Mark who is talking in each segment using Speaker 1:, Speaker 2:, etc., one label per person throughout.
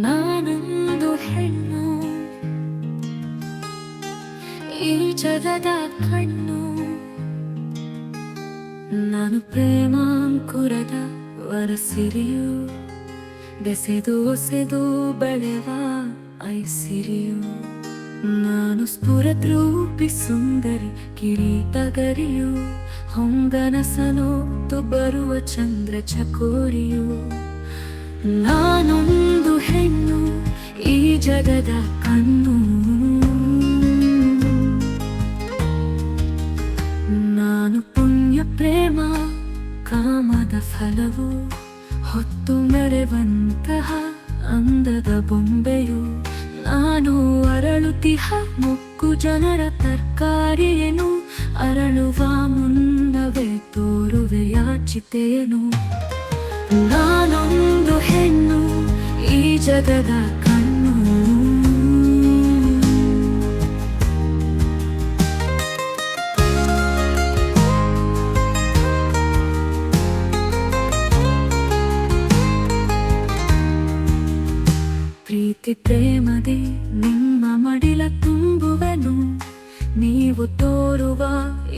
Speaker 1: ನಾನೊಂದು ಹೆಣ್ಣು, ಈ ಜಗದ ಕಣ್ಣು. ನಾನು ಪ್ರೇಮಾಂಕುರದ ವರಸಿರಿಯು, ಬೆಸೆದು ಒಸೆದು ಬೆಳೆವ ಐಸಿರಿಯು. ನಾನು ಸ್ಫುರದ್ರೂಪಿ ಸುಂದರಿ ಕಿರೀಟಗರಿಯು, ಹೊಂಗನಸನು ಬರುವ ಚಂದ್ರ ಚಕೋರಿಯು. ನಾನೊಂದು ಹೆಣ್ಣು, ಈ ಜಗದ ಕಣ್ಣು. ನಾನು ಪುಣ್ಯ ಪ್ರೇಮ ಕಾಮದ ಫಲವು, ಹೊತ್ತು ಮೆರೆವಂತಹ ಅಂದದ ಬೊಂಬೆಯು. ನಾನು ಅರಳುತಿಹ ಮುಕ್ಕು ಜನರ ತರ್ಕಾರಿಯೇನು, ಅರಳುವ ಮುನ್ನವೇ ತೋರುವೆ ಯಾಚಿತೆಯನು. ನಾನೊಂದು ಹೆಣ್ಣು, ಈ ಜಗದ ಕಣ್ಣು. ಪ್ರೀತಿ ಪ್ರೇಮದಿ ನಿಮ್ಮ ಮಡಿಲ ತುಂಬುವೆನು, ನೀವು ತೋರುವ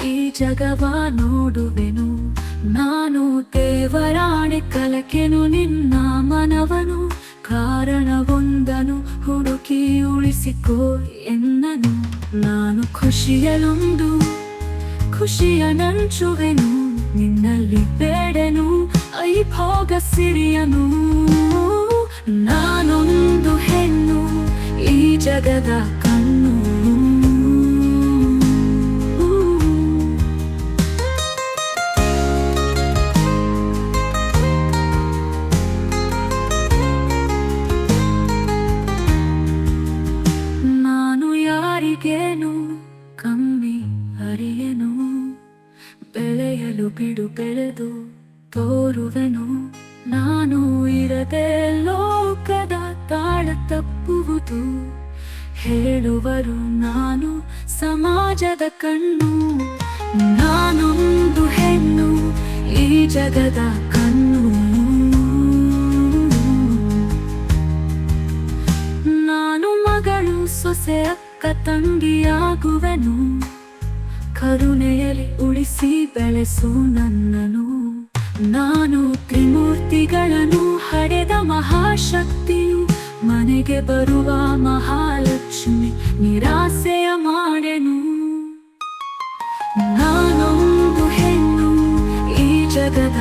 Speaker 1: ಈ ಜಗವ ನೋಡುವೆನು. ನಾನು ದೇವರಾಣೆ ಕಲಕೆನು ನಿನ್ನ ಮನವನು, ಕಾರಣವೊಂದನು ಹುಡುಕಿ ಉಳಿಸಿಕೋ ಎನ್ನನು. ನಾನು ಖುಷಿಯಲೊಂದು ಖುಷಿಯ ನಂಚುವೆನು, ನಿನ್ನಲ್ಲಿ ಬೇಡೆನು ಐಭೋಗ ಸಿರಿಯನು. ನಾನೊಂದು ಹೆಣ್ಣು, ಈ ಜಗದ ಕಣ್ಣು. ನಾನು ಯಾರಿಗೇನು ಕಮ್ಮಿ ಅರಿಯೆನು, ಬೆಳೆಯಲು ಬಿಡು ಬೆಳೆದು ತೋರುವೆನು. ನಾನು ಇರದೆ ಲೋಕದ ತಾಳ ತಪ್ಪುವುದು, ಹೇಳುವರು ನಾನು ಸಮಾಜದ ಕಣ್ಣು. ನಾನೊಂದು ಹೆಣ್ಣು, ಈ ಜಗದ ಕಣ್ಣು. ನಾನು ಮಗಳು ಸೊಸೆ ಅಕ್ಕ ತಂಗಿಯಾಗುವೆನು, ಕರುಣೆಯಲ್ಲಿ ಉಳಿಸಿ ಬೆಳೆಸು ನನ್ನನು. ನಾನು ತ್ರಿಮೂರ್ತಿಗಳನ್ನು ಹಡೆದ ಮಹಾಶಕ್ತಿಯು, ಮನೆಗೆ ಬರುವ ಮಹಾಲಕ್ಷ್ಮಿ ನಿರಾಸೆಯ ಮಾಡೆನು. ನಾನೊಂದು ಹೆಣ್ಣು, ಈ ಜಗದ